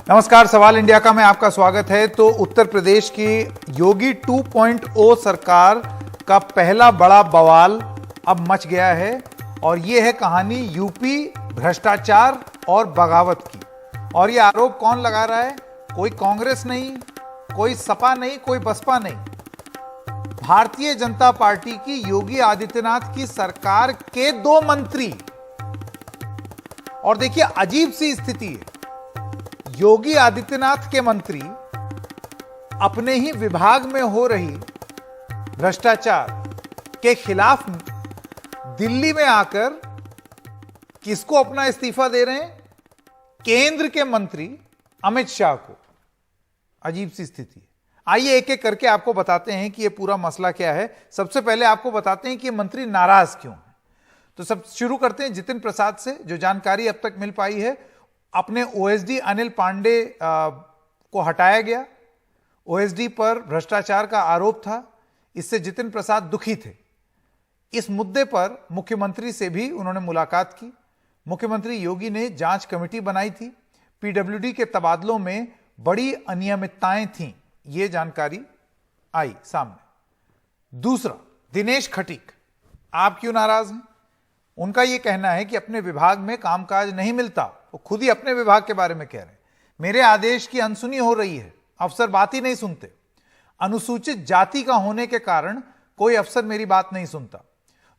नमस्कार, सवाल इंडिया का में आपका स्वागत है। तो उत्तर प्रदेश की योगी 2.0 सरकार का पहला बड़ा बवाल अब मच गया है और यह है कहानी यूपी भ्रष्टाचार और बगावत की। और यह आरोप कौन लगा रहा है? कोई कांग्रेस नहीं, कोई सपा नहीं, कोई बसपा नहीं, भारतीय जनता पार्टी की योगी आदित्यनाथ की सरकार के 2 मंत्री। और देखिए अजीब सी स्थिति है, योगी आदित्यनाथ के मंत्री अपने ही विभाग में हो रही भ्रष्टाचार के खिलाफ दिल्ली में आकर किसको अपना इस्तीफा दे रहे हैं? केंद्र के मंत्री अमित शाह को। अजीब सी स्थिति है। आइए एक एक करके आपको बताते हैं कि यह पूरा मसला क्या है। सबसे पहले आपको बताते हैं कि मंत्री नाराज क्यों हैं। तो सब शुरू करते हैं जितिन प्रसाद से। जो जानकारी अब तक मिल पाई है, अपने ओएसडी अनिल पांडे को हटाया गया। ओएसडी पर भ्रष्टाचार का आरोप था, इससे जितिन प्रसाद दुखी थे। इस मुद्दे पर मुख्यमंत्री से भी उन्होंने मुलाकात की। मुख्यमंत्री योगी ने जांच कमेटी बनाई थी। पीडब्ल्यूडी के तबादलों में बड़ी अनियमितताएं थीं, यह जानकारी आई सामने। दूसरा, दिनेश खटीक, आप क्यों नाराज हैं? उनका यह कहना है कि अपने विभाग में कामकाज नहीं मिलता। वो खुद ही अपने विभाग के बारे में कह रहे हैं। मेरे आदेश की अनसुनी हो रही है, अफसर बात ही नहीं सुनते। अनुसूचित जाति का होने के कारण कोई अफसर मेरी बात नहीं सुनता।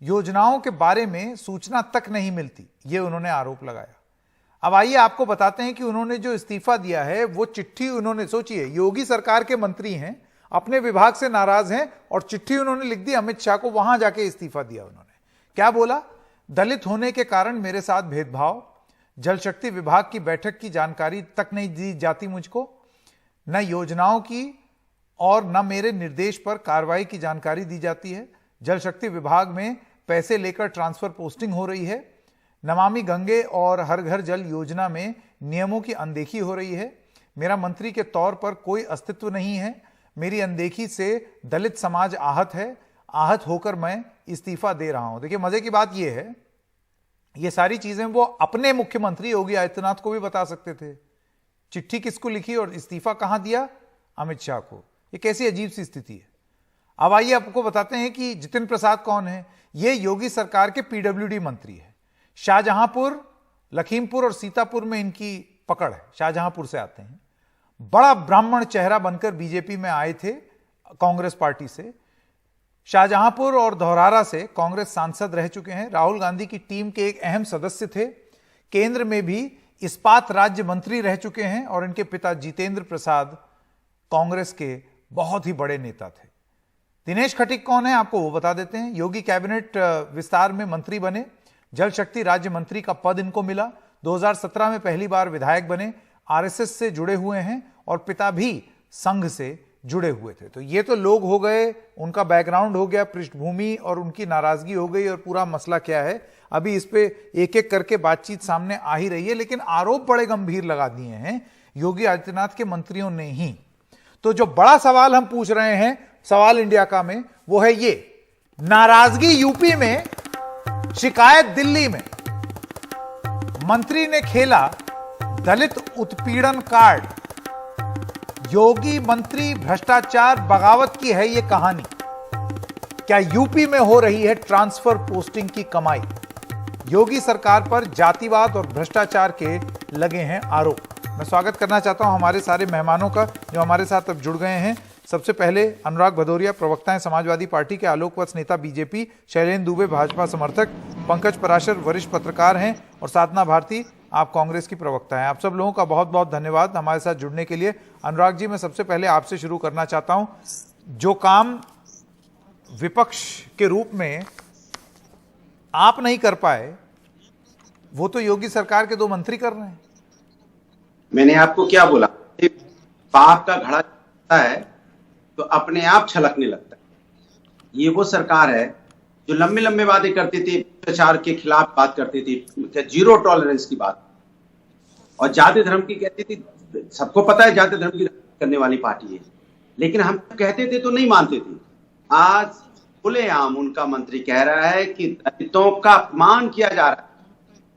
योजनाओं के बारे में सूचना तक नहीं मिलती, ये उन्होंने आरोप लगाया। अब आइए आपको बताते हैं कि उन्होंने जो इस्तीफा दिया है वो चिट्ठी उन्होंने, सोचिए योगी सरकार के मंत्री हैं, अपने विभाग से नाराज हैं और चिट्ठी उन्होंने लिख दी अमित शाह को, वहां जाके इस्तीफा दिया उन्होंने। क्या बोला? दलित होने के कारण मेरे साथ भेदभाव, जल शक्ति विभाग की बैठक की जानकारी तक नहीं दी जाती मुझको, न योजनाओं की और न मेरे निर्देश पर कार्रवाई की जानकारी दी जाती है। जल शक्ति विभाग में पैसे लेकर ट्रांसफर पोस्टिंग हो रही है। नमामि गंगे और हर घर जल योजना में नियमों की अनदेखी हो रही है। मेरा मंत्री के तौर पर कोई अस्तित्व नहीं है। मेरी अनदेखी से दलित समाज आहत है। आहत होकर मैं इस्तीफा दे रहा हूं। देखिए मजे की बात यह है, ये सारी चीजें वो अपने मुख्यमंत्री योगी आदित्यनाथ को भी बता सकते थे। चिट्ठी किसको लिखी और इस्तीफा कहां दिया? अमित शाह को। ये कैसी अजीब सी स्थिति है। अब आइए आपको बताते हैं कि जितिन प्रसाद कौन है। ये योगी सरकार के पीडब्ल्यूडी मंत्री है। शाहजहांपुर, लखीमपुर और सीतापुर में इनकी पकड़ है। शाहजहांपुर से आते हैं। बड़ा ब्राह्मण चेहरा बनकर बीजेपी में आए थे कांग्रेस पार्टी से। शाहजहांपुर और धौरहरा से कांग्रेस सांसद रह चुके हैं। राहुल गांधी की टीम के एक अहम सदस्य थे। केंद्र में भी इस्पात राज्य मंत्री रह चुके हैं और इनके पिता जितेंद्र प्रसाद कांग्रेस के बहुत ही बड़े नेता थे। दिनेश खटीक कौन है आपको वो बता देते हैं। योगी कैबिनेट विस्तार में मंत्री बने। जल शक्ति राज्य मंत्री का पद इनको मिला। 2017 में पहली बार विधायक बने। आरएसएस से जुड़े हुए हैं और पिता भी संघ से जुड़े हुए थे। तो ये तो लोग हो गए, उनका बैकग्राउंड हो गया, पृष्ठभूमि और उनकी नाराजगी हो गई और पूरा मसला क्या है। अभी इस पे एक एक करके बातचीत सामने आ ही रही है, लेकिन आरोप बड़े गंभीर लगा दिए हैं योगी आदित्यनाथ के मंत्रियों ने ही। तो जो बड़ा सवाल हम पूछ रहे हैं सवाल इंडिया का में, वो है ये, नाराजगी यूपी में, शिकायत दिल्ली में। मंत्री ने खेला दलित उत्पीड़न कार्ड। योगी मंत्री भ्रष्टाचार बगावत की है यह कहानी। क्या यूपी में हो रही है ट्रांसफर पोस्टिंग की कमाई? योगी सरकार पर जातिवाद और भ्रष्टाचार के लगे हैं आरोप। मैं स्वागत करना चाहता हूं हमारे सारे मेहमानों का जो हमारे साथ अब जुड़ गए हैं। सबसे पहले अनुराग भदौरिया, प्रवक्ता हैं समाजवादी पार्टी के, आलोक वत्स नेता बीजेपी, शैलेंद्र दुबे भाजपा समर्थक, पंकज पराशर वरिष्ठ पत्रकार हैं और साधना भारती आप कांग्रेस की प्रवक्ता हैं। आप सब लोगों का बहुत बहुत धन्यवाद हमारे साथ जुड़ने के लिए। अनुराग जी, मैं सबसे पहले आपसे शुरू करना चाहता हूं। जो काम विपक्ष के रूप में आप नहीं कर पाए, वो तो योगी सरकार के 2 मंत्री कर रहे हैं। मैंने आपको क्या बोला? पाप का घड़ा चलता है तो अपने आप छलकने लगता है। ये वो सरकार है जो लंबे लंबे वादे करती थी, भ्रष्टाचार के खिलाफ बात करती थी, जीरो टॉलरेंस की बात, और जाति धर्म की कहती थी। सबको पता है जाति धर्म की करने वाली पार्टी है, लेकिन हम कहते थे तो नहीं मानते थे। आज खुलेआम उनका मंत्री कह रहा है कि दलितों का अपमान किया जा रहा है,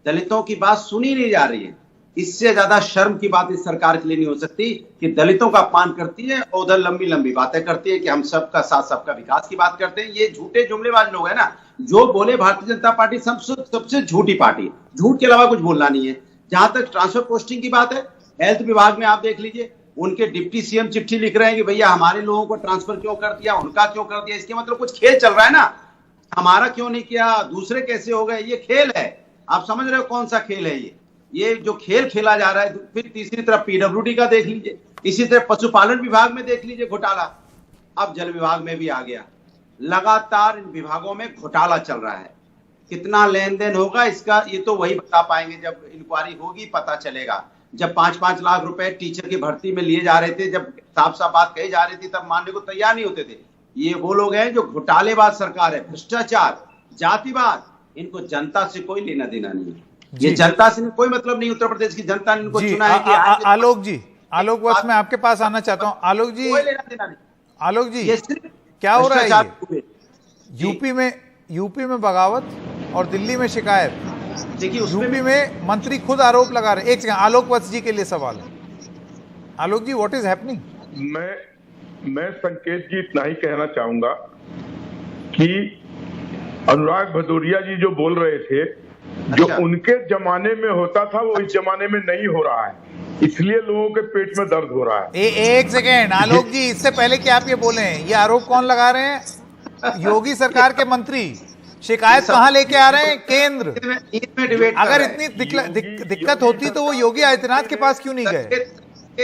दलितों की बात सुनी नहीं जा रही है। इससे ज्यादा शर्म की बात इस सरकार के लिए नहीं हो सकती कि दलितों का अपमान करती है और उधर लंबी लंबी बातें करती है कि हम सबका साथ सबका विकास की बात करते हैं। ये झूठे जुमलेबाज लोग हैं ना, जो बोले भारतीय जनता पार्टी सबसे झूठी पार्टी है, झूठ के अलावा कुछ बोलना नहीं है। जहां तक ट्रांसफर पोस्टिंग की बात है, हेल्थ विभाग में आप देख लीजिए, उनके डिप्टी सीएम चिट्ठी लिख रहे हैं कि भैया हमारे लोगों को ट्रांसफर क्यों कर दिया, उनका क्यों कर दिया। इसके मतलब कुछ खेल चल रहा है ना, हमारा क्यों नहीं किया, दूसरे कैसे हो गए, ये खेल है। आप समझ रहे हो कौन सा खेल है ये जो खेल खेला जा रहा है। फिर तीसरी तरफ पीडब्ल्यूडी का देख लीजिए, इसी तरह पशुपालन विभाग में देख लीजिए घोटाला, अब जल विभाग में भी आ गया। लगातार इन विभागों में घोटाला चल रहा है। कितना लेन देन होगा इसका ये तो वही बता पाएंगे, जब इंक्वायरी होगी पता चलेगा। जब 5-5 लाख रुपए टीचर की भर्ती में लिए जा रहे थे, जब साफ साफ बात कही जा रही थी, तब मानने को तैयार नहीं होते थे। ये वो लोग हैं जो घोटालेबाज सरकार है, भ्रष्टाचार, जातिवाद, इनको जनता से कोई लेना देना नहीं है। ये जनता से कोई मतलब नहीं, उत्तर प्रदेश की जनता ने इनको चुना है कि आलोक जी, आलोक बस मैं आपके पास आना चाहता हूं। आलोक जी, कोई लेना देना नहीं। आलोक जी, ये सिर्फ क्या हो रहा है ये? यूपी में बगावत और दिल्ली में शिकायत। देखिए यूपी में मंत्री खुद आरोप लगा रहे हैं। एक सेकंड, आलोक वत्स जी के लिए सवाल है। आलोक जी, व्हाट इज हैपनिंग? मैं संकेत जी इतना ही कहना चाहूंगा कि अनुराग भदौरिया जी जो बोल रहे थे, जो उनके जमाने में होता था वो इस जमाने में नहीं हो रहा है, इसलिए लोगों के पेट में दर्द हो रहा है। एक सेकेंड आलोक जी, इससे पहले कि आप ये बोले, ये आरोप कौन लगा रहे हैं? योगी सरकार के मंत्री। शिकायत कहां लेके आ रहे हैं? केंद्र। अगर इतनी दिक्कत होती तो वो योगी आदित्यनाथ के पास क्यों नहीं गए?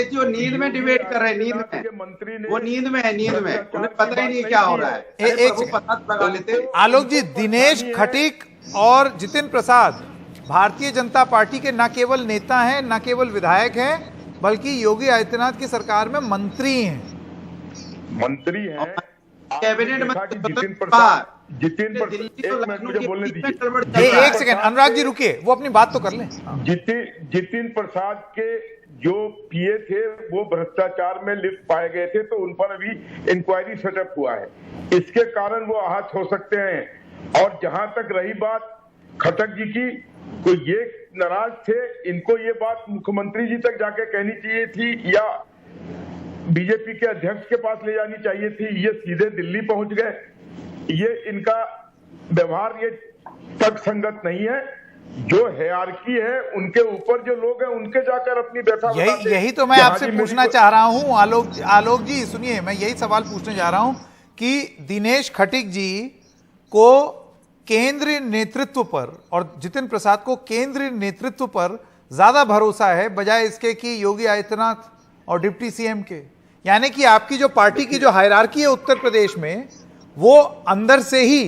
जो नींद में डिबेट कर रहे हैं, नींद में मंत्री ने, वो नींद में है, नींद में उन्हें पता ही नहीं क्या हो रहा है। एक पता लगा लेते। आलोक जी, दिनेश खटीक और जितिन प्रसाद भारतीय जनता पार्टी के न केवल नेता हैं, न केवल विधायक हैं, बल्कि योगी आदित्यनाथ की सरकार में मंत्री हैं। मंत्री हैं, कैबिनेट जितिन मुझे बोलने दीजिए। एक सेकंड अनुराग जी रुकिए, वो अपनी बात तो कर लें। जितिन प्रसाद के जो पीए थे वो भ्रष्टाचार में लिप्त पाए गए थे, तो उन पर अभी इंक्वायरी सेटअप हुआ है, इसके कारण वो आहत हो सकते हैं। और जहां तक रही बात खट्टक जी की, तो ये नाराज थे, इनको ये बात मुख्यमंत्री जी तक जाके कहनी चाहिए थी या बीजेपी के अध्यक्ष के पास ले जानी चाहिए थी। ये सीधे दिल्ली पहुंच गए। ये इनका व्यवहार ये तर्कसंगत नहीं है। जो हायरार्की है उनके ऊपर जो लोग हैं उनके जाकर अपनी व्यथा यही तो मैं आपसे पूछना चाह रहा हूं। आलोक जी सुनिए, मैं यही सवाल पूछने जा रहा हूं कि दिनेश खटीक जी को केंद्रीय नेतृत्व पर और जितिन प्रसाद को केंद्रीय नेतृत्व पर ज्यादा भरोसा है बजाय इसके कि योगी आदित्यनाथ और डिप्टी सीएम के। यानी कि आपकी जो पार्टी की जो हायरार्की है उत्तर प्रदेश में, वो अंदर से ही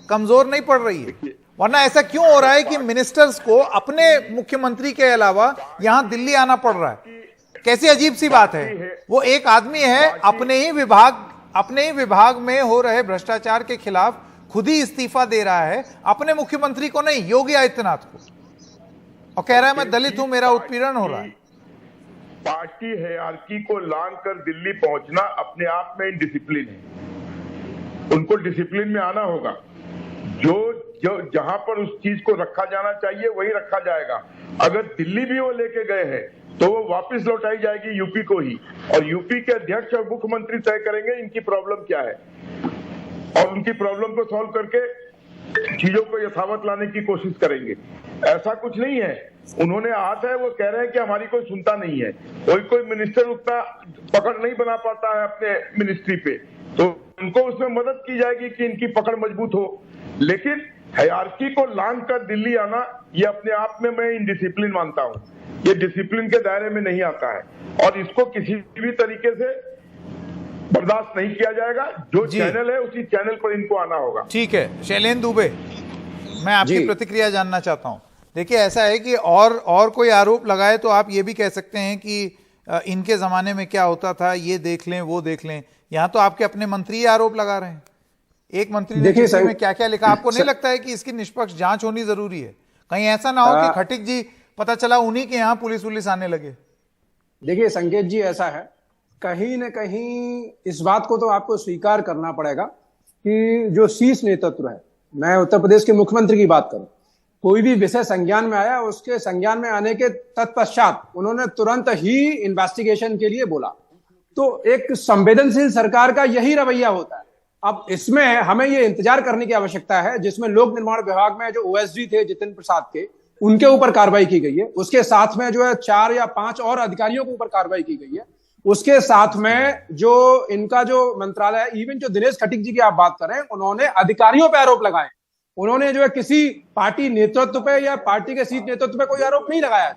कमजोर नहीं पड़ रही है। वरना ऐसा क्यों हो रहा है कि मिनिस्टर्स को अपने मुख्यमंत्री के अलावा यहां दिल्ली आना पड़ रहा है? कैसी अजीब सी बात है। वो एक आदमी है, अपने ही विभाग में हो रहे भ्रष्टाचार के खिलाफ खुद ही इस्तीफा दे रहा है, अपने मुख्यमंत्री को नहीं, योगी आदित्यनाथ को, और कह रहा है मैं दलित हूं, मेरा उत्पीड़न हो रहा है। पार्टी हायरार्की को लांघ कर दिल्ली पहुंचना अपने आप में इनडिसिप्लिन है। उनको डिसिप्लिन में आना होगा। जो जहां पर उस चीज को रखा जाना चाहिए वही रखा जाएगा। अगर दिल्ली भी वो लेके गए हैं तो वो वापस लौटाई जाएगी यूपी को ही, और यूपी के अध्यक्ष और मुख्यमंत्री तय करेंगे इनकी प्रॉब्लम क्या है, और उनकी प्रॉब्लम को सॉल्व करके चीजों को यथावत लाने की कोशिश करेंगे। ऐसा कुछ नहीं है। उन्होंने हाथ है, वो कह रहे हैं कि हमारी कोई सुनता नहीं है। कोई मिनिस्टर उतना पकड़ नहीं बना पाता है अपने मिनिस्ट्री पे, तो उनको उसमें मदद की जाएगी कि इनकी पकड़ मजबूत हो। लेकिन हायरार्की को लांघ कर दिल्ली आना, ये अपने आप में मैं इनडिसिप्लिन मानता हूं। ये डिसिप्लिन के दायरे में नहीं आता है और इसको किसी भी तरीके से बर्दाश्त नहीं किया जाएगा। जो चैनल है उसी चैनल पर इनको आना होगा। ठीक है, शैलेंद्र दुबे, मैं आपकी प्रतिक्रिया जानना चाहता हूं। देखिए, ऐसा है कि और कोई आरोप लगाए तो आप ये भी कह सकते हैं कि इनके जमाने में क्या होता था, ये देख लें वो देख लें। यहां तो आपके अपने मंत्री आरोप लगा रहे हैं। एक मंत्री ने चिट्ठी में क्या क्या लिखा, आपको नहीं लगता है कि इसकी निष्पक्ष जांच होनी जरूरी है? कहीं ऐसा ना हो कि खटीक जी पता चला उन्हीं के यहां पुलिस आने लगे। देखिए संकेत जी, ऐसा है, कहीं न कहीं इस बात को तो आपको स्वीकार करना पड़ेगा कि जो शीर्ष नेतृत्व है, मैं उत्तर प्रदेश के मुख्यमंत्री की बात करूं, कोई भी विषय संज्ञान में आया, उसके संज्ञान में आने के तत्पश्चात उन्होंने तुरंत ही इन्वेस्टिगेशन के लिए बोला। तो एक संवेदनशील सरकार का यही रवैया होता है। अब इसमें हमें ये इंतजार करने की आवश्यकता है, जिसमें लोक निर्माण विभाग में जो ओएसडी थे जितिन प्रसाद के, उनके ऊपर कार्रवाई की गई है। उसके साथ में जो है 4 या 5 और अधिकारियों के ऊपर कार्रवाई की गई है। उसके साथ में जो इनका जो मंत्रालय है, इवन जो दिनेश खटीक जी की आप बात करें, उन्होंने अधिकारियों पर आरोप लगाए। उन्होंने जो है किसी पार्टी नेतृत्व पे या पार्टी के शीर्ष नेतृत्व पे कोई आरोप नहीं लगाया।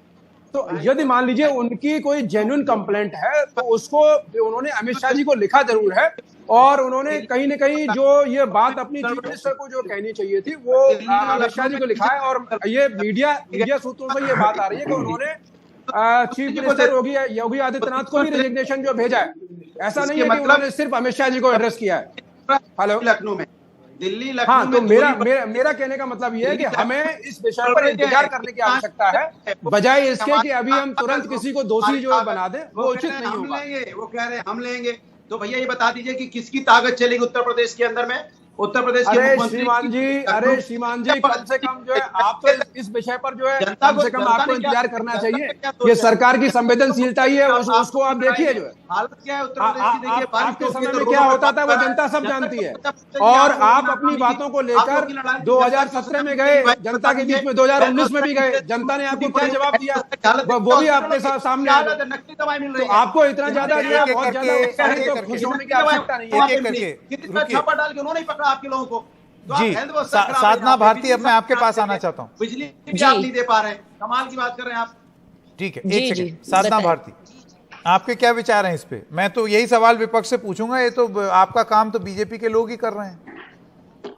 तो यदि मान लीजिए उनकी कोई जेन्युइन कंप्लेंट है तो उसको उन्होंने अमित शाह जी को लिखा जरूर है, और उन्होंने कहीं ना कहीं जो ये बात अपनी चीफ मिनिस्टर को जो कहनी चाहिए थी वो अमित शाह जी को लिखा है। और ये मीडिया सूत्रों से ये बात आ रही है कि उन्होंने चीफ मिनिस्टर योगी आदित्यनाथ को भी रेजिग्नेशन जो भेजा है। ऐसा नहीं है कि उन्होंने सिर्फ अमित शाह जी को एड्रेस किया है। हेलो, लखनऊ में, दिल्ली लखनऊ हाँ, तो में मेरा कहने का मतलब ये है कि हमें इस विषय पर इंतजार करने की आवश्यकता है, बजाय इसके कि अभी हम तुरंत किसी को दोषी जो बना दें, वो उचित नहीं होगा। वो कह रहे हैं हम लेंगे। तो भैया ये बता दीजिए कि किसकी ताकत चलेगी उत्तर प्रदेश के अंदर में? उत्तर प्रदेश के अरे श्रीमान जी, कम से कम जो है आप तो इस विषय पर जो है कम से कम आपको इंतजार करना चाहिए। ये सरकार की संवेदनशीलता ही है, उसको आप देखिए। जो है हालत क्या है उत्तर प्रदेश की, देखिए आपके समय में क्या होता था वो जनता सब जानती है। और आप अपनी बातों को लेकर 2017 में गए जनता के बीच में, 2019 में भी गए, जनता ने आपको क्या जवाब दिया वो भी आपके सामने। आपको इतना ज्यादा जो है बहुत ज्यादा खुश होने की आवश्यकता नहीं है। कितना छापा डाल के उन्होंने पकड़ा आपके लोगों को। जी, साधना भारती, अब मैं आपके पास आना चाहता हूँ। बिजली भी आप नहीं दे पा रहे हैं, कमाल की बात कर रहे हैं आप। ठीक है, एक सेकंड। साधना भारती, आपके क्या विचार हैं इस पे? मैं तो यही सवाल विपक्ष से पूछूंगा, ये तो आपका काम तो बीजेपी के लोग ही कर रहे हैं।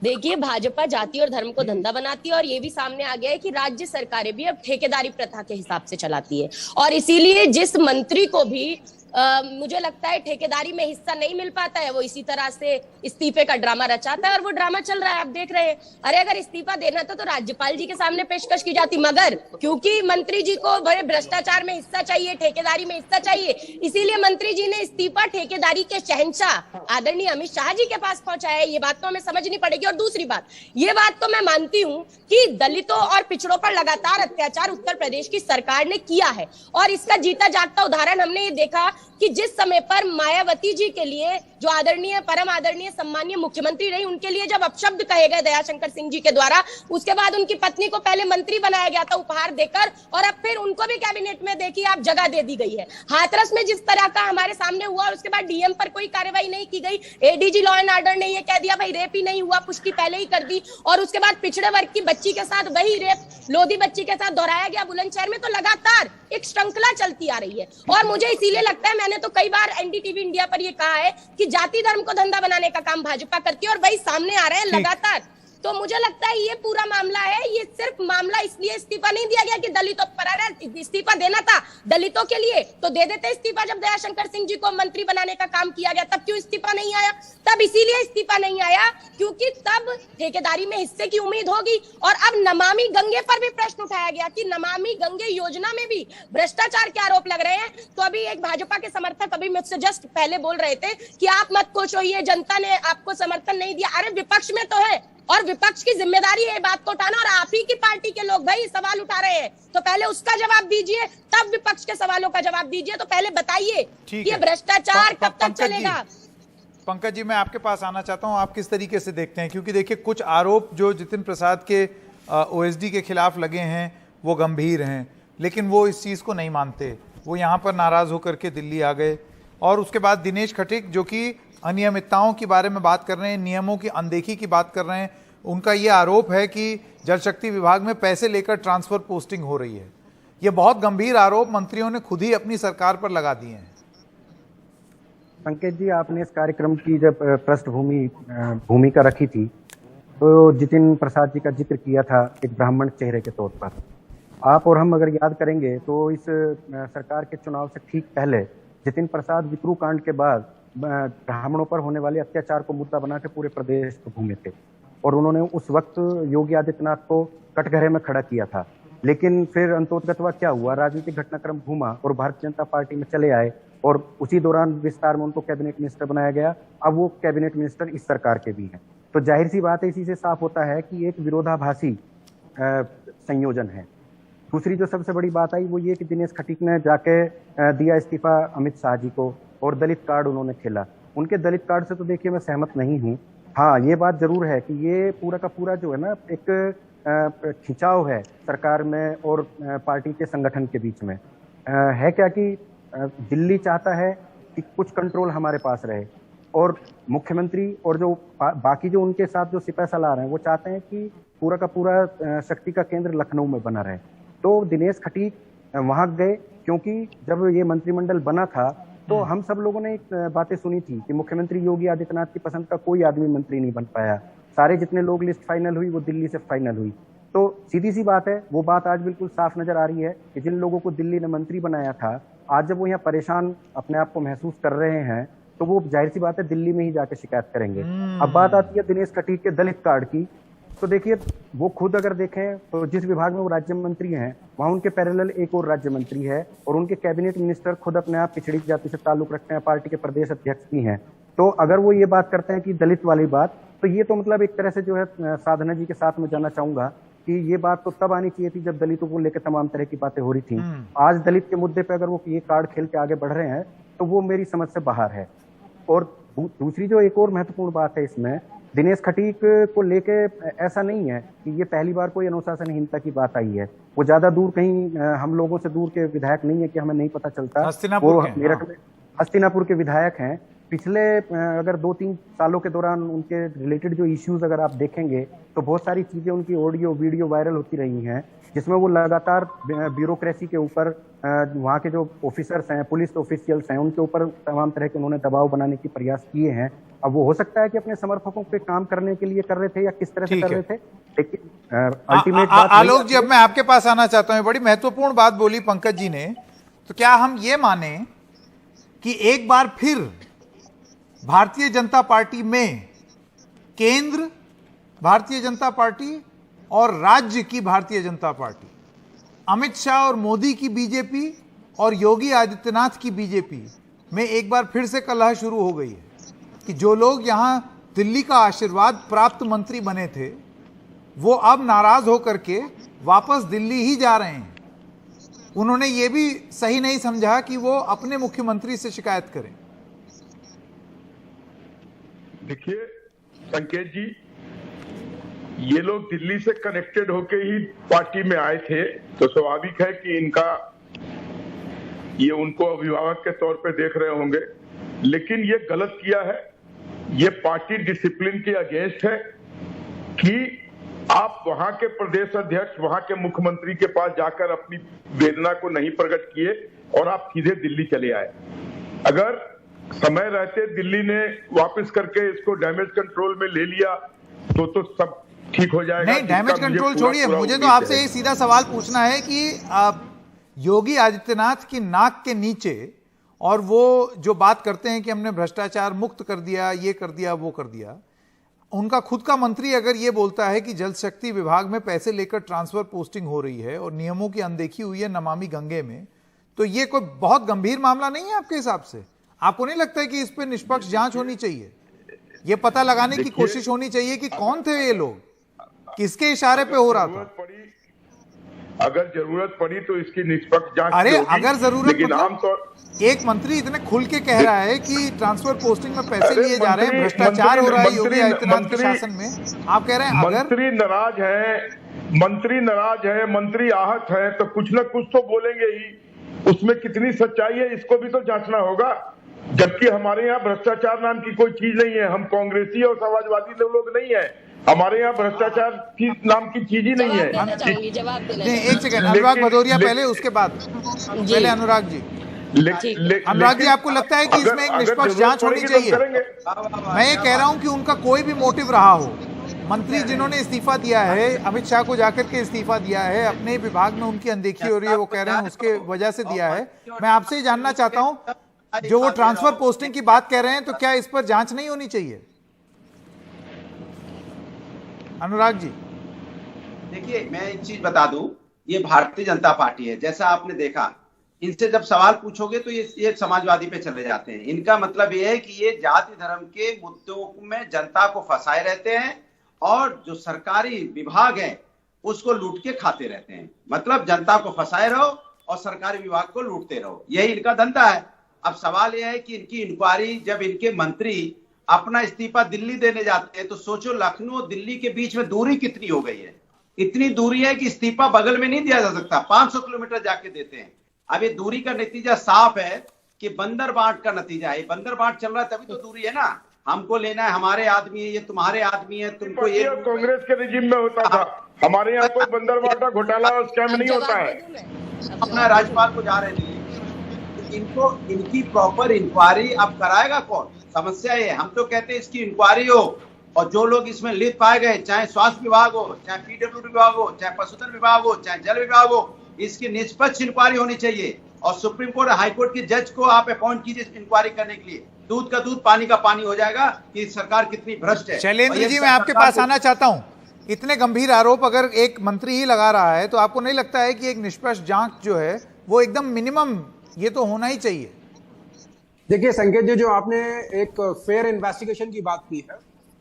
देखिए, भाजपा जाति और धर्म को धंधा बनाती है, और ये भी सामने आ गया है कि राज्य सरकारें भी अब ठेकेदारी प्रथा के हिसाब से चलाती है। और इसीलिए जिस मंत्री को भी मुझे लगता है ठेकेदारी में हिस्सा नहीं मिल पाता है, वो इसी तरह से इस्तीफे का ड्रामा रचाता है, और वो ड्रामा चल रहा है, आप देख रहे हैं। अरे अगर इस्तीफा देना था तो राज्यपाल जी के सामने पेशकश की जाती, मगर क्योंकि मंत्री जी को बड़े भ्रष्टाचार में हिस्सा चाहिए, ठेकेदारी में हिस्सा चाहिए, इसीलिए मंत्री जी ने इस्तीफा ठेकेदारी के शहंशाह आदरणीय अमित शाह जी के पास पहुंचाया है। ये बात तो हमें समझनी पड़ेगी। और दूसरी बात, ये बात तो मैं मानती हूँ कि दलितों और पिछड़ों पर लगातार अत्याचार उत्तर प्रदेश की सरकार ने किया है, और इसका जीता जागता उदाहरण हमने ये देखा कि जिस समय पर मायावती जी के लिए, जो आदरणीय परम आदरणीय सम्मानीय मुख्यमंत्री रही, उनके लिए जब अपशब्द कहे गए दयाशंकर सिंह जी के द्वारा, उसके बाद उनकी पत्नी को पहले मंत्री बनाया गया था उपहार देकर, और अब फिर उनको भी कैबिनेट में देखिए आप जगह दे दी गई है। हाथरस में जिस तरह का हमारे सामने हुआ, उसके बाद डीएम पर कोई कार्रवाई नहीं की गई। एडीजी लॉ एंड ऑर्डर ने ये कह दिया भाई रेप ही नहीं हुआ, पुष्टि पहले ही कर दी, और उसके बाद पिछड़े वर्ग की बच्ची के साथ वही रेप लोधी बच्ची के साथ दोहराया गया बुलंदशहर में। तो लगातार एक श्रृंखला चलती आ रही है, और मुझे इसीलिए लगता है, मैंने तो कई बार एनडीटीवी इंडिया पर ये कहा है कि जाति धर्म को धंधा बनाने का काम भाजपा करती है, और वही सामने आ रहा है लगातार। तो मुझे लगता है ये पूरा मामला है, ये सिर्फ मामला इसलिए इस्तीफा नहीं दिया गया कि दलितों पर, अरे इस्तीफा देना था दलितों के लिए तो दे देते इस्तीफा। जब दयाशंकर सिंह जी को मंत्री बनाने का काम किया गया तब क्यों इस्तीफा नहीं आया? तब इसीलिए इस्तीफा नहीं आया क्योंकि तब ठेकेदारी में हिस्से की उम्मीद होगी। और अब नमामि गंगे पर भी प्रश्न उठाया गया कि नमामि गंगे योजना में भी भ्रष्टाचार के आरोप लग रहे हैं। तो अभी एक भाजपा के समर्थक अभी मुझसे जस्ट पहले बोल रहे थे कि आप मत खुश होइए, जनता ने आपको समर्थन नहीं दिया। अरे विपक्ष में तो है, और विपक्ष की जिम्मेदारी है बात को उठाना, और आप ही की पार्टी के लोग भाई सवाल उठा रहे हैं, तो पहले उसका जवाब दीजिए, तब विपक्ष के सवालों का जवाब दीजिए। तो पहले बताइए ये भ्रष्टाचार कब तक चलेगा? पंकज जी, मैं आपके पास आना चाहता हूं, आप किस तरीके से देखते हैं? क्योंकि देखिए, कुछ आरोप जो जितिन प्रसाद के ओएसडी के खिलाफ लगे हैं वो गंभीर हैं, लेकिन वो इस चीज को नहीं मानते। वो यहां पर नाराज होकर के दिल्ली आ गए, और उसके बाद दिनेश खटीक जो कि अनियमितताओं के बारे में बात कर रहे हैं, नियमों की अनदेखी की बात कर रहे हैं, उनका ये आरोप है कि जल शक्ति विभाग में पैसे लेकर ट्रांसफर पोस्टिंग हो रही है। ये बहुत गंभीर आरोप मंत्रियों ने खुद ही अपनी सरकार पर लगा दिए हैं। संकेत जी, आपने इस कार्यक्रम की जब भूमिका रखी थी तो जितिन प्रसाद जी का जिक्र किया था एक ब्राह्मण चेहरे के तौर पर। आप और हम अगर याद करेंगे तो इस सरकार के चुनाव से ठीक पहले जितिन प्रसाद विक्रू कांड के बाद ब्राह्मणों पर होने वाले अत्याचार को मुद्दा बना के पूरे प्रदेश को घूमे थे, और उन्होंने उस वक्त योगी आदित्यनाथ को कटघरे में खड़ा किया था। लेकिन फिर अंतोतगतवा क्या हुआ, राजनीतिक घटनाक्रम घूमा और भारतीय जनता पार्टी में चले आए, और उसी दौरान विस्तार में उनको कैबिनेट मिनिस्टर बनाया गया। अब वो कैबिनेट मिनिस्टर इस सरकार के भी हैं। तो जाहिर सी बात है, इसी से साफ होता है कि एक विरोधाभासी संयोजन है। दूसरी जो सबसे बड़ी बात आई वो ये कि दिनेश खटीक ने जाके दिया इस्तीफा अमित शाह जी को, और दलित कार्ड उन्होंने खेला। उनके दलित कार्ड से तो देखिए मैं सहमत नहीं हूँ। हाँ, ये बात जरूर है कि ये पूरा का पूरा जो है ना एक खिंचाव है सरकार में और पार्टी के संगठन के बीच में। है क्या कि दिल्ली चाहता है कि कुछ कंट्रोल हमारे पास रहे, और मुख्यमंत्री और जो बाकी जो उनके साथ जो सिपह सलार हैं वो चाहते हैं कि पूरा का पूरा शक्ति का केंद्र लखनऊ में बना रहे। तो दिनेश खटीक वहां गए, क्योंकि जब ये मंत्रिमंडल बना था तो हम सब लोगों ने बातें सुनी थी कि मुख्यमंत्री योगी आदित्यनाथ की पसंद का कोई आदमी मंत्री नहीं बन पाया। सारे जितने लोग लिस्ट फाइनल हुई वो दिल्ली से फाइनल हुई। तो सीधी सी बात है, वो बात आज बिल्कुल साफ नजर आ रही है कि जिन लोगों को दिल्ली ने मंत्री बनाया था, आज जब वो यहाँ परेशान अपने आप को महसूस कर रहे हैं तो वो जाहिर सी बात है दिल्ली में ही जाके शिकायत करेंगे। अब बात आती है दिनेश खटीक के दलित कार्ड की, तो देखिए वो खुद अगर देखें तो जिस विभाग में वो राज्य मंत्री हैं वहां उनके पैरेलल एक और राज्य मंत्री है, और उनके कैबिनेट मिनिस्टर खुद अपने आप पिछड़ी जाति से ताल्लुक रखते हैं, पार्टी के प्रदेश अध्यक्ष भी हैं। तो अगर वो ये बात करते हैं कि दलित वाली बात, तो ये तो मतलब एक तरह से जो है साधना जी के साथ में जाना चाहूंगा कि ये बात तो तब आनी चाहिए थी जब दलितों को लेकर तमाम तरह की बातें हो रही थी। आज दलित के मुद्दे पे अगर वो ये कार्ड खेल के आगे बढ़ रहे हैं तो वो मेरी समझ से बाहर है। और दूसरी जो एक और महत्वपूर्ण बात है इसमें, दिनेश खटीक को लेके ऐसा नहीं है कि ये पहली बार कोई अनुशासनहीनता की बात आई है। वो ज्यादा दूर कहीं हम लोगों से दूर के विधायक नहीं है कि हमें नहीं पता चलता। वो मेरठ में हस्तिनापुर के विधायक हैं। पिछले अगर 2-3 सालों के दौरान उनके रिलेटेड जो इश्यूज अगर आप देखेंगे तो बहुत सारी चीजें उनकी ऑडियो वीडियो वायरल होती रही हैं, जिसमें वो लगातार ब्यूरोक्रेसी के ऊपर, वहाँ के जो ऑफिसर्स हैं, पुलिस ऑफिशियल्स हैं, उनके ऊपर तमाम तरह के उन्होंने दबाव बनाने की प्रयास किए हैं। अब वो हो सकता है कि अपने समर्थकों पे काम करने के लिए कर रहे थे या किस तरह से कर रहे थे, लेकिन अल्टीमेट बात आलोक जी, अब मैं आपके पास आना चाहता हूँ। बड़ी महत्वपूर्ण बात बोली पंकज जी ने। तो क्या हम ये माने कि एक बार फिर भारतीय जनता पार्टी में केंद्र भारतीय जनता पार्टी और राज्य की भारतीय जनता पार्टी, अमित शाह और मोदी की बीजेपी और योगी आदित्यनाथ की बीजेपी में एक बार फिर से कलह शुरू हो गई है कि जो लोग यहां दिल्ली का आशीर्वाद प्राप्त मंत्री बने थे वो अब नाराज होकर के वापस दिल्ली ही जा रहे हैं। उन्होंने ये भी सही नहीं समझा कि वो अपने मुख्यमंत्री से शिकायत करें। देखिए संकेत जी, ये लोग दिल्ली से कनेक्टेड होके ही पार्टी में आए थे, तो स्वाभाविक है कि ये उनको अभिभावक के तौर पे देख रहे होंगे, लेकिन ये गलत किया है। ये पार्टी डिसिप्लिन के अगेंस्ट है कि आप वहां के प्रदेश अध्यक्ष, वहां के मुख्यमंत्री के पास जाकर अपनी वेदना को नहीं प्रकट किए और आप सीधे दिल्ली चले आए। अगर समय रहते दिल्ली ने वापस करके इसको डैमेज कंट्रोल में ले लिया तो सब ठीक हो जाएगा। नहीं, डैमेज कंट्रोल छोड़िए, मुझे तो आपसे ये सीधा सवाल पूछना है कि योगी आदित्यनाथ की नाक के नीचे और वो जो बात करते हैं कि हमने भ्रष्टाचार मुक्त कर दिया, ये कर दिया, वो कर दिया, उनका खुद का मंत्री अगर ये बोलता है कि जल शक्ति विभाग में पैसे लेकर ट्रांसफर पोस्टिंग हो रही है और नियमों की अनदेखी हुई है नमामि गंगे में, तो ये कोई बहुत गंभीर मामला नहीं है आपके हिसाब से? आपको नहीं लगता है कि इस पे निष्पक्ष जांच होनी चाहिए? ये पता लगाने की कोशिश होनी चाहिए कि कौन थे ये लोग, किसके इशारे पे हो रहा था? अगर जरूरत पड़ी तो इसकी निष्पक्ष जांच। अरे अगर जरूरत, लेकिन आमतौर एक मंत्री इतने खुल के कह रहा है कि ट्रांसफर पोस्टिंग में पैसे लिए जा रहे हैं, भ्रष्टाचार हो रहा है योगी आदित्यनाथ के शासन में, आप कह रहे हैं अगर मंत्री नाराज है, मंत्री आहत है, तो कुछ न कुछ तो बोलेंगे ही। उसमें कितनी सच्चाई है इसको भी तो जांचना होगा। जबकि हमारे यहाँ भ्रष्टाचार नाम की कोई चीज नहीं है। हम कांग्रेसी और समाजवादी लोग नहीं है, हमारे यहाँ भ्रष्टाचार की नाम की चीज ही नहीं है। जवाब देना नहीं, एक सेकंड, अनुराग भदौरिया पहले, उसके बाद पहले अनुराग जी। अनुराग जी, आपको लगता है कि इसमें एक निष्पक्ष जांच होनी चाहिए? मैं ये कह रहा हूं कि उनका कोई भी मोटिव रहा हो, मंत्री जिन्होंने इस्तीफा दिया है, अमित शाह को जाकर के इस्तीफा दिया है, अपने विभाग में उनकी अनदेखी हो रही है, वो कह रहे हैं उसके वजह से दिया है। मैं आपसे ही जानना चाहता हूं, जो वो ट्रांसफर पोस्टिंग की बात कह रहे हैं, तो क्या इस पर जांच नहीं होनी चाहिए? अनुराग जी देखिए, मैं एक चीज बता दूं, ये भारतीय जनता पार्टी है। जैसा आपने देखा, इनसे जब सवाल पूछोगे तो ये समाजवादी पे चले जाते हैं। इनका मतलब ये है कि ये जाति धर्म के मुद्दों में जनता को फंसाए रहते हैं, और जो सरकारी विभाग हैं उसको लूट के खाते रहते हैं। मतलब जनता को फंसाए रहो और सरकारी विभाग को लूटते रहो, यही इनका धंधा है। अब सवाल यह है कि इनकी इंक्वायरी, जब इनके मंत्री अपना इस्तीफा दिल्ली देने जाते हैं तो सोचो लखनऊ और दिल्ली के बीच में दूरी कितनी हो गई है। इतनी दूरी है कि इस्तीफा बगल में नहीं दिया जा सकता, 500 किलोमीटर जाके देते हैं। अब ये दूरी का नतीजा साफ है कि बंदर बांट का नतीजा है। बंदर बांट चल रहा है तभी तो दूरी है ना। हमको लेना है, हमारे आदमी है, ये तुम्हारे आदमी है, तुमको ये। कांग्रेस के रिजिम में होता था, हमारे यहाँ कोई बंदर बांटा घोटाला और स्कैम नहीं होता है। अपना राज्यपाल को जा रहे थे, इनको इनकी प्रॉपर इंक्वायरी अब कराएगा कौन? समस्या ये। हम तो कहते हैं इसकी इंक्वायरी हो और जो लोग इसमें लिप्त पाए गए, चाहे स्वास्थ्य विभाग हो, चाहे पीडब्ल्यूडी विभाग हो, चाहे पशुधन विभाग हो, चाहे जल विभाग हो, इसकी निष्पक्ष इंक्वायरी होनी चाहिए। और सुप्रीम कोर्ट, हाई कोर्ट की जज को आप अपॉइंट कीजिए इंक्वायरी करने के लिए। दूध का दूध पानी का पानी हो जाएगा कि सरकार कितनी भ्रष्ट है। शैलेंद्र जी, मैं आपके पास आना चाहता हूं। इतने गंभीर आरोप अगर एक मंत्री ही लगा रहा है तो आपको नहीं लगता है कि एक निष्पक्ष जांच जो है वो एकदम मिनिमम ये तो होना ही चाहिए? देखिए संकेत जी, जो आपने एक फेयर इन्वेस्टिगेशन की बात की है,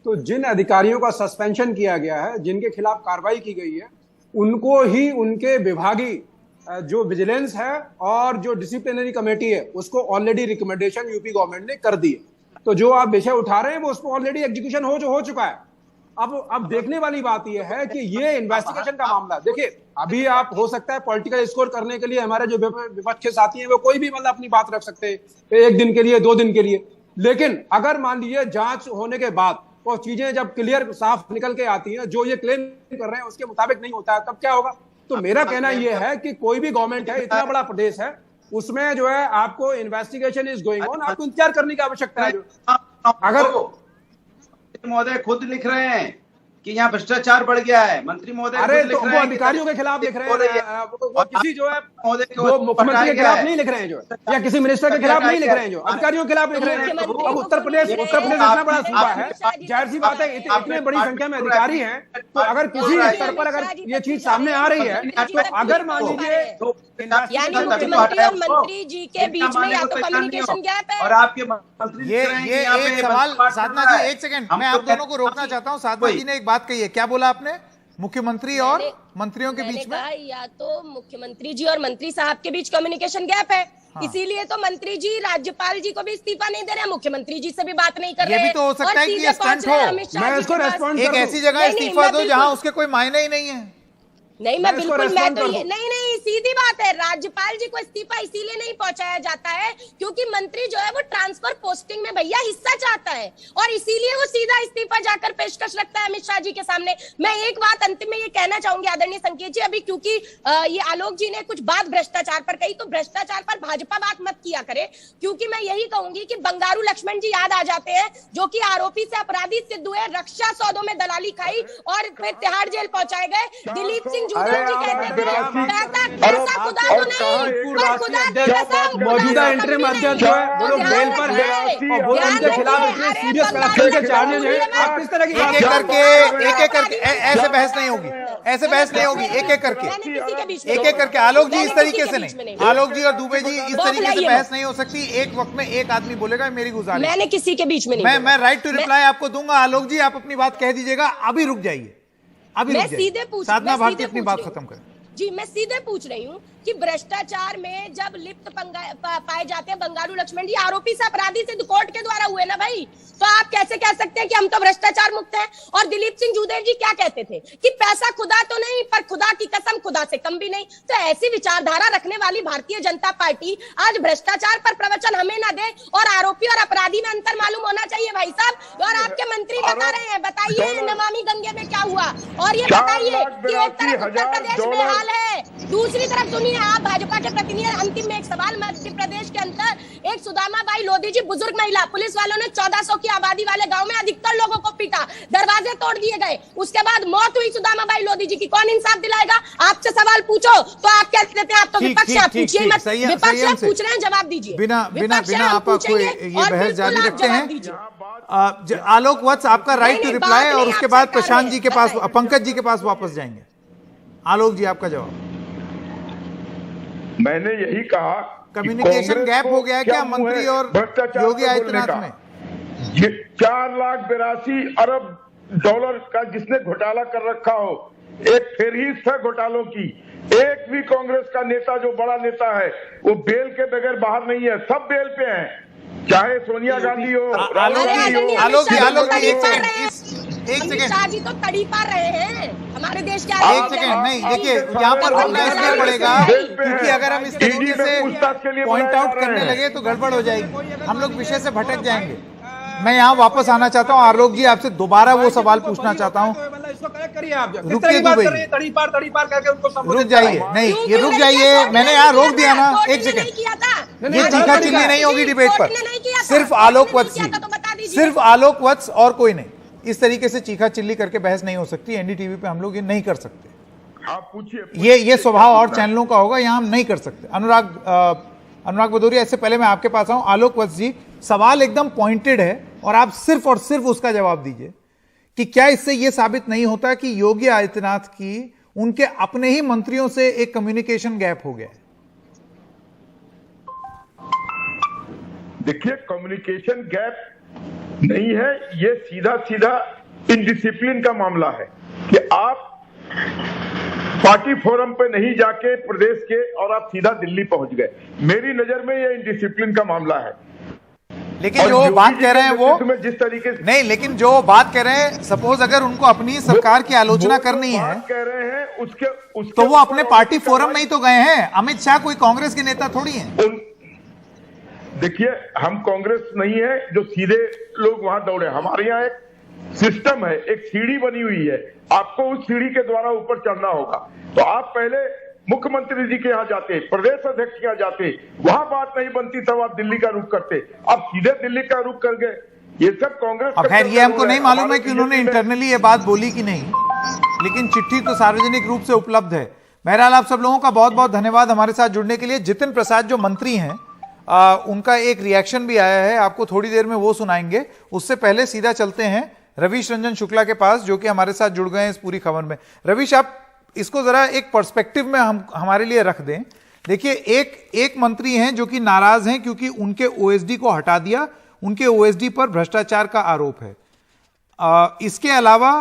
तो जिन अधिकारियों का सस्पेंशन किया गया है, जिनके खिलाफ कार्रवाई की गई है, उनको ही उनके विभागीय जो विजिलेंस है और जो डिसिप्लिनरी कमेटी है उसको ऑलरेडी रिकमेंडेशन यूपी गवर्नमेंट ने कर दी है। तो जो आप विषय उठा रहे हैं वो उसको ऑलरेडी एग्जीक्यूशन हो चुका है। अब देखने वाली बात यह है कि ये इन्वेस्टिगेशन का मामला, देखिए अभी आप हो सकता है पॉलिटिकल स्कोर करने के लिए हमारे जो विपक्ष के साथी हैं वो कोई भी मतलब अपनी बात रख सकते हैं, 1 दिन के लिए, 2 दिन के लिए। लेकिन अगर मान लीजिए जांच होने के बाद वो चीजें जब क्लियर साफ निकल के आती हैं, जो ये क्लेम कर रहे हैं उसके मुताबिक नहीं होता है, तब क्या होगा? तो मेरा कहना यह है कि कोई भी गवर्नमेंट है, इतना बड़ा प्रदेश है, उसमें जो है आपको इन्वेस्टिगेशन इज गोइंग ऑन, आपको इंतजार करने की आवश्यकता है। अगर महोदय खुद लिख रहे हैं कि यहाँ भ्रष्टाचार बढ़ गया है, मंत्री महोदय, अरे तो वो अधिकारियों के खिलाफ लिख रहे हैं, वो किसी जो है वो मुख्यमंत्री के खिलाफ नहीं लिख रहे हैं जो, या किसी मिनिस्टर के खिलाफ नहीं लिख रहे हैं, जो अधिकारियों के खिलाफ लिख रहे हैं। अब उत्तर प्रदेश इतना बड़ा सूबा है, जाहिर सी बात है इतने बड़ी संख्या में अधिकारी हैं, तो अगर किसी स्तर पर अगर ये चीज सामने आ रही है, तो अगर मान लीजिए यानी मुख्यमंत्री और मंत्री जी के बीच में या तो कम्युनिकेशन गैप है और आपके मंत्री ये एक सवाल, साधना जी एक सेकंड, मैं आप दोनों को रोकना चाहता हूं। साधना जी ने एक बात कही है, क्या बोला आपने? मुख्यमंत्री और मंत्रियों के बीच में, या तो मुख्यमंत्री जी और मंत्री साहब के बीच कम्युनिकेशन गैप है, इसीलिए तो मंत्री जी राज्यपाल जी को भी इस्तीफा नहीं दे रहे हैं, मुख्यमंत्री जी से भी बात नहीं कर रहे हैं। ये भी तो हो सकता है कि ये स्टंट हो। मैं इसको रेस्पॉन्ड एक ऐसी जगह इस्तीफा दो जहां उसके कोई मायने ही नहीं है। नहीं, मैं बिल्कुल, मैं तो ये नहीं, सीधी बात है, राज्यपाल जी को इस्तीफा इसीलिए नहीं पहुंचाया जाता है क्योंकि मंत्री जो है वो ट्रांसफर पोस्टिंग में भैया हिस्सा चाहता है और इसीलिए वो सीधा इस्तीफा जाकर पेशकश रखता है अमित शाह जी के सामने। मैं एक बात अंतिम में ये कहना चाहूंगी आदरणीय संकेत जी, अभी क्योंकि ये आलोक जी ने कुछ बात भ्रष्टाचार पर कही, तो भ्रष्टाचार पर भाजपा बात मत किया करे, क्योंकि मैं यही कहूंगी कि बंगारू लक्ष्मण जी याद आ जाते हैं, जो कि आरोपी से अपराधी सिद्ध हुए, रक्षा सौदों में दलाली खाई और फिर तिहाड़ जेल पहुंचाए गए। दिलीप सिंह जूदेव जी कहते थे पैसा खुदा तो नहीं, पर खुदा की कसम मौजूदा इंटरिम अध्यक्ष जो है वो लोग बेल पर है और वो उनके खिलाफ इतने सीरियस करप्शन के चार्जेस हैं। आप किस तरह की एक एक करके ऐसे बहस नहीं होगी, ऐसे बहस नहीं होगी, एक एक करके। आलोक जी इस तरीके से नहीं, आलोक जी और दुबे जी इस तरीके से बहस नहीं हो सकती। एक वक्त में एक आदमी बोलेगा, मेरी गुजारिश। मैंने किसी के बीच में नहीं, मैं राइट टू रिप्लाई आपको दूंगा। आलोक जी आप अपनी बात कह दीजिएगा, अभी रुक जाइए, अभी मैं सीधे पूछ, साधना भारती अपनी बात खत्म करें। जी मैं सीधे पूछ रही हूँ कि भ्रष्टाचार में जब लिप्त पाए जाते हैं बंगारू लक्ष्मण जी, आरोपी से अपराधी सिद्ध कोर्ट के द्वारा हुए ना भाई, तो आप कैसे कह सकते हैं कि हम तो भ्रष्टाचार मुक्त हैं? और दिलीप सिंह जूदेव जी क्या कहते थे कि पैसा खुदा तो नहीं, पर खुदा की कसम खुदा से कम भी नहीं। तो ऐसी विचारधारा रखने वाली भारतीय जनता पार्टी आज भ्रष्टाचार पर प्रवचन हमें ना दे और आरोपी और अपराधी में अंतर मालूम होना चाहिए भाई साहब। और आपके मंत्री बता रहे हैं, बताइए नमामि गंगे में क्या हुआ, और ये बताइए कि एक तरफ उत्तर प्रदेश में हाल है, दूसरी तरफ सुनिए आप भाजपा के प्रतिनिधि। अंतिम में एक सवाल, मध्य प्रदेश के अंदर एक सुदामा बाई लोधी जी, बुजुर्ग महिला, पुलिस वालों ने 1400 की आबादी वाले गांव में अधिकतर लोगों को पीटा, दरवाजे तोड़ दिए गए, उसके बाद मौत हुई सुदामा बाई लोधी जी की। कौन इंसाफ दिलाएगा? आपसे सवाल पूछो तो आप क्या कहते हैं, आप तो विपक्ष आप पूछिए मत, विपक्ष आप पूछ रहे हैं जवाब दीजिए। बिना आप ये बहस जारी रखते हैं। आलोक वत्स आपका राइट टू रिप्लाई और उसके बाद प्रशांत जी के पास, पंकज जी के पास वापस जाएंगे। आलोक जी आपका जवाब। मैंने यही कहा कम्युनिकेशन गैप हो गया क्या मंत्री और योगी आदित्यनाथ में? 4,82 अरब डॉलर का जिसने घोटाला कर रखा हो, एक फेरहिस्त है घोटालों की। एक भी कांग्रेस का नेता जो बड़ा नेता है वो बेल के बगैर बाहर नहीं है, सब बेल पे हैं, चाहे सोनिया गांधी हो, राहुल गांधी हो। आलोक जी एक सेकंड, शाह जी तो तड़ी पार रहे हैं हमारे देश के। एक सेकंड, नहीं देखिए यहाँ पर रोकना इसलिए पड़ेगा क्योंकि अगर हम इस तरीके से पॉइंट आउट करने लगे तो गड़बड़ हो जाएगी, हम लोग विषय से भटक जाएंगे। मैं यहाँ वापस आना चाहता हूँ आलोक जी, आपसे दोबारा वो सवाल पूछना चाहता हूँ। रुकिए रुक जाइए, नहीं ये रुक जाइए, मैंने यहाँ रोक दिया ना, एक सेकंड। ये चीखा चिल्ली नहीं होगी डिबेट पर, सिर्फ आलोक वत्स जी, सिर्फ आलोक वत्स और कोई नहीं। इस तरीके से चीखा चिल्ली करके बहस नहीं हो सकती, एनडीटीवी पे हम लोग ये नहीं कर सकते। आप पूछिए, ये स्वभाव और चैनलों का होगा, यहाँ हम नहीं कर सकते। अनुराग भदौरिया, इससे पहले मैं आपके पास आऊं, आलोक वत्स जी, सवाल एकदम पॉइंटेड है और आप सिर्फ और सिर्फ उसका जवाब दीजिए कि क्या इससे यह साबित नहीं होता कि योगी आदित्यनाथ की उनके अपने ही मंत्रियों से एक कम्युनिकेशन गैप हो गया है? देखिए, कम्युनिकेशन गैप नहीं है, ये सीधा सीधा इनडिसिप्लिन का मामला है कि आप पार्टी फोरम पे नहीं जाके प्रदेश के और आप सीधा दिल्ली पहुंच गए। मेरी नजर में ये इनडिसिप्लिन का मामला है। लेकिन जो बात कह रहे हैं वो जिस तरीके से नहीं, लेकिन जो बात कह रहे हैं, सपोज अगर उनको अपनी सरकार की आलोचना करनी है कह रहे हैं उसके तो वो अपने पार्टी फोरम में ही तो गए हैं। अमित शाह कोई कांग्रेस के नेता थोड़ी हैं। देखिए, हम कांग्रेस नहीं है जो सीधे लोग वहां दौड़े। हमारे यहाँ एक सिस्टम है, एक सीढ़ी बनी हुई है, आपको उस सीढ़ी के द्वारा ऊपर चढ़ना होगा। तो आप पहले मुख्यमंत्री जी के यहाँ जाते, प्रदेश अध्यक्ष के यहाँ जाते, वहां बात नहीं बनती तब आप दिल्ली का रुख करते, आप सीधे दिल्ली का रुख कर गए। ये सब कांग्रेस का। खैर ये हमको नहीं मालूम है कि उन्होंने इंटरनली ये बात बोली कि नहीं, लेकिन चिट्ठी तो सार्वजनिक रूप से उपलब्ध है। बहरहाल आप सब लोगों का बहुत बहुत धन्यवाद हमारे साथ जुड़ने के लिए। जितिन प्रसाद जो मंत्री हैं, उनका एक रिएक्शन भी आया है, आपको थोड़ी देर में वो सुनाएंगे। उससे पहले सीधा चलते हैं रवीश रंजन शुक्ला के पास, जो कि हमारे साथ जुड़ गए हैं इस पूरी खबर में। रवीश, आप इसको जरा एक पर्सपेक्टिव में हमारे लिए रख दें। देखिए, एक मंत्री हैं जो कि नाराज हैं क्योंकि उनके ओएसडी को हटा दिया, उनके ओएसडी पर भ्रष्टाचार का आरोप है। इसके अलावा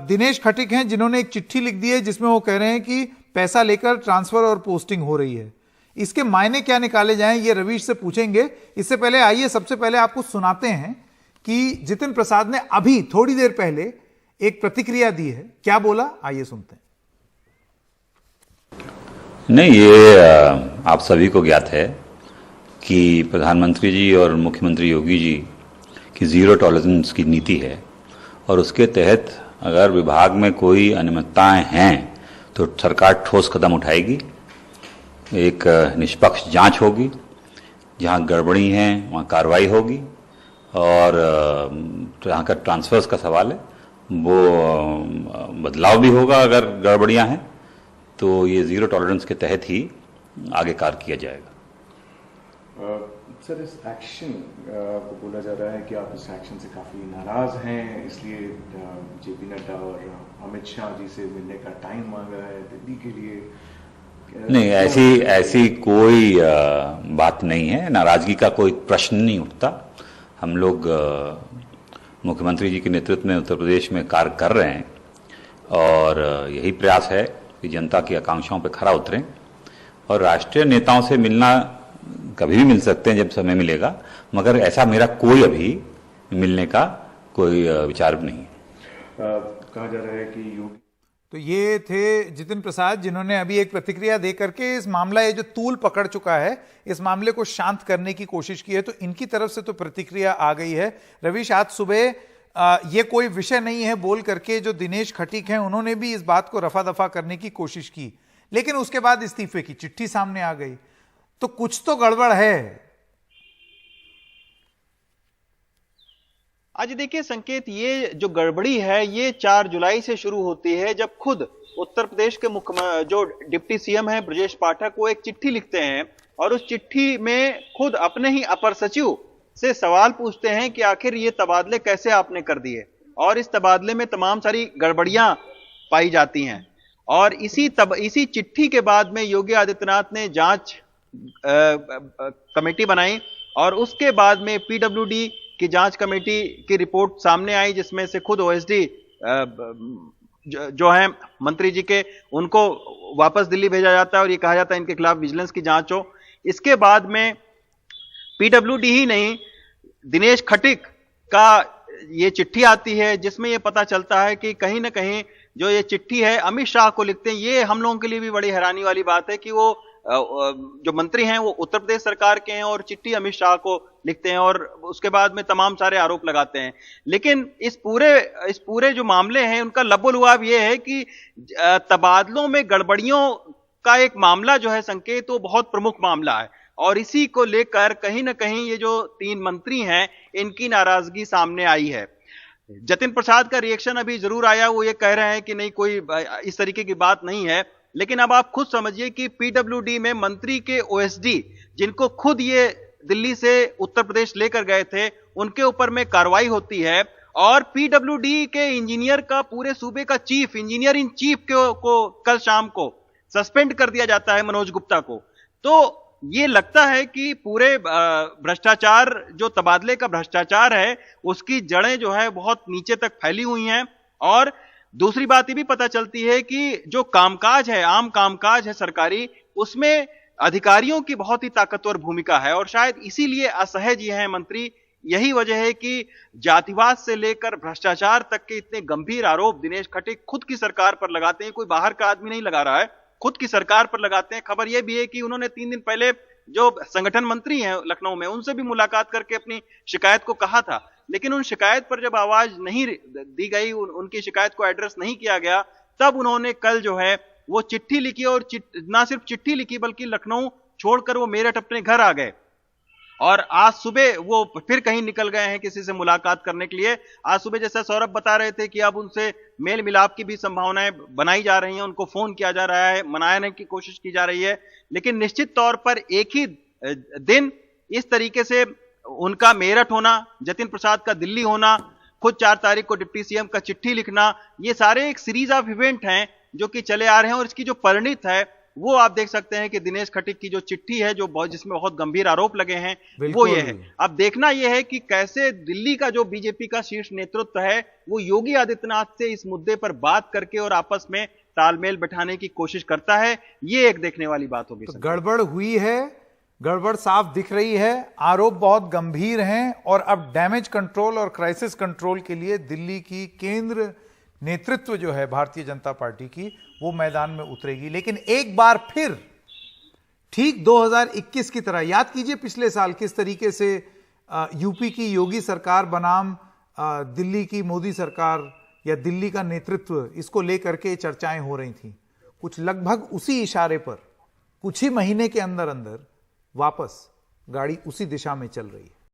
दिनेश खटीक हैं जिन्होंने एक चिट्ठी लिख दी है जिसमें वो कह रहे हैं कि पैसा लेकर ट्रांसफर और पोस्टिंग हो रही है। इसके मायने क्या निकाले जाएं, ये रवीश से पूछेंगे। इससे पहले आइए सबसे पहले आपको सुनाते हैं कि जितिन प्रसाद ने अभी थोड़ी देर पहले एक प्रतिक्रिया दी है। क्या बोला, आइए सुनते हैं। नहीं, ये आप सभी को ज्ञात है कि प्रधानमंत्री जी और मुख्यमंत्री योगी जी की जीरो टॉलरेंस की नीति है और उसके तहत अगर विभाग में कोई अनियमितताएं हैं तो सरकार ठोस कदम उठाएगी। एक निष्पक्ष जांच होगी, जहां गड़बड़ी है वहां कार्रवाई होगी, और जहां का ट्रांसफर्स का सवाल है वो बदलाव भी होगा। अगर गड़बड़ियां हैं तो ये जीरो टॉलरेंस के तहत ही आगे कार्य किया जाएगा। सर, इस एक्शन को बोला जा रहा है कि आप इस एक्शन से काफ़ी नाराज हैं, इसलिए जेपी नड्डा और अमित शाह जी से मिलने का टाइम मांगा है दिल्ली के लिए। नहीं, ऐसी कोई बात नहीं है, नाराजगी का कोई प्रश्न नहीं उठता। हम लोग मुख्यमंत्री जी के नेतृत्व में उत्तर प्रदेश में कार्य कर रहे हैं और यही प्रयास है कि जनता की आकांक्षाओं पर खरा उतरें। और राष्ट्रीय नेताओं से मिलना कभी भी मिल सकते हैं जब समय मिलेगा, मगर ऐसा मेरा कोई अभी मिलने का कोई विचार नहीं है। कहा जा रहा है कि योगी। तो ये थे जितिन प्रसाद जिन्होंने अभी एक प्रतिक्रिया दे करके इस मामला, ये जो तूल पकड़ चुका है, इस मामले को शांत करने की कोशिश की है। तो इनकी तरफ से तो प्रतिक्रिया आ गई है। रवीश, आज सुबह ये कोई विषय नहीं है बोल करके जो दिनेश खटीक हैं उन्होंने भी इस बात को रफा दफा करने की कोशिश की, लेकिन उसके बाद इस्तीफे की चिट्ठी सामने आ गई। तो कुछ तो गड़बड़ है। आज देखिए संकेत, ये जो गड़बड़ी है ये 4 जुलाई से शुरू होती है, जब खुद उत्तर प्रदेश के मुख्य जो डिप्टी सीएम है ब्रजेश पाठक, वो एक चिट्ठी लिखते हैं और उस चिट्ठी में खुद अपने ही अपर सचिव से सवाल पूछते हैं कि आखिर ये तबादले कैसे आपने कर दिए, और इस तबादले में तमाम सारी गड़बड़ियां पाई जाती हैं। और इसी चिट्ठी के बाद में योगी आदित्यनाथ ने जांच कमेटी बनाई और उसके बाद में पीडब्ल्यूडी की जांच कमेटी की रिपोर्ट सामने आई, जिसमें से खुद ओएसडी जो है मंत्री जी के, उनको वापस दिल्ली भेजा जाता है और ये कहा जाता है इनके खिलाफ विजिलेंस की जांच हो। इसके बाद में पीडब्ल्यूडी ही नहीं, दिनेश खटीक का ये चिट्ठी आती है जिसमें ये पता चलता है कि कहीं ना कहीं जो ये चिट्ठी है अमित शाह को लिखते हैं। ये हम लोगों के लिए भी बड़ी हैरानी वाली बात है कि वो जो मंत्री हैं वो उत्तर प्रदेश सरकार के हैं और चिट्ठी अमित शाह को लिखते हैं और उसके बाद में तमाम सारे आरोप लगाते हैं। लेकिन इस पूरे जो मामले हैं उनका लबो-लुआब ये है कि तबादलों में गड़बड़ियों का एक मामला जो है संकेत, वो बहुत प्रमुख मामला है और इसी को लेकर कहीं ना कहीं ये जो 3 मंत्री हैं इनकी नाराजगी सामने आई है। जतिन प्रसाद का रिएक्शन अभी जरूर आया, वो ये कह रहे हैं कि नहीं कोई इस तरीके की बात नहीं है, लेकिन अब आप खुद समझिए कि पीडब्ल्यूडी में मंत्री के ओएसडी जिनको खुद ये दिल्ली से उत्तर प्रदेश लेकर गए थे उनके ऊपर में कार्रवाई होती है और पीडब्ल्यूडी के इंजीनियर का, पूरे सूबे का चीफ इंजीनियर इन चीफ को कल शाम को सस्पेंड कर दिया जाता है, मनोज गुप्ता को। तो ये लगता है कि पूरे भ्रष्टाचार, जो तबादले का भ्रष्टाचार है, उसकी जड़ें जो है बहुत नीचे तक फैली हुई हैं। और दूसरी बात ये भी पता चलती है कि जो कामकाज है, आम कामकाज है सरकारी, उसमें अधिकारियों की बहुत ही ताकतवर भूमिका है और शायद इसीलिए असहज ये हैं मंत्री। यही वजह है कि जातिवाद से लेकर भ्रष्टाचार तक के इतने गंभीर आरोप दिनेश खटीक खुद की सरकार पर लगाते हैं। कोई बाहर का आदमी नहीं लगा रहा है, खुद की सरकार पर लगाते हैं। खबर यह भी है कि उन्होंने 3 दिन पहले जो संगठन मंत्री हैं लखनऊ में, उनसे भी मुलाकात करके अपनी शिकायत को कहा था, लेकिन उन शिकायत पर जब आवाज नहीं दी गई, उनकी शिकायत को एड्रेस नहीं किया गया, तब उन्होंने कल जो है वो चिट्ठी लिखी और ना सिर्फ चिट्ठी लिखी बल्कि लखनऊ छोड़कर वो मेरठ अपने घर आ गए और आज सुबह वो फिर कहीं निकल गए हैं किसी से मुलाकात करने के लिए। आज सुबह जैसा सौरभ बता रहे थे कि अब उनसे मेल मिलाप की भी संभावनाएं बनाई जा रही हैं, उनको फोन किया जा रहा है, मनाने की कोशिश की जा रही है, लेकिन निश्चित तौर पर एक ही दिन इस तरीके से उनका मेरठ होना, जतिन प्रसाद का दिल्ली होना, खुद 4 तारीख को डिप्टी सीएम का चिट्ठी लिखना, ये सारे एक सीरीज ऑफ इवेंट हैं जो कि चले आ रहे हैं और इसकी जो परिणित है वो आप देख सकते हैं कि दिनेश खटीक की जो चिट्ठी है, जो जिसमें बहुत गंभीर आरोप लगे हैं, वो ये है। अब देखना ये है कि कैसे दिल्ली का जो बीजेपी का शीर्ष नेतृत्व है वो योगी आदित्यनाथ से इस मुद्दे पर बात करके और आपस में तालमेल बैठाने की कोशिश करता है। ये एक देखने वाली बात होगी। तो गड़बड़ हुई है, गड़बड़ साफ दिख रही है, आरोप बहुत गंभीर हैं और अब डैमेज कंट्रोल और क्राइसिस कंट्रोल के लिए दिल्ली की केंद्र नेतृत्व जो है भारतीय जनता पार्टी की, वो मैदान में उतरेगी। लेकिन एक बार फिर ठीक 2021 की तरह, याद कीजिए पिछले साल किस तरीके से यूपी की योगी सरकार बनाम दिल्ली की मोदी सरकार या दिल्ली का नेतृत्व, इसको लेकर के चर्चाएं हो रही थी। कुछ लगभग उसी इशारे पर कुछ ही महीने के अंदर अंदर वापस गाड़ी उसी दिशा में चल रही है।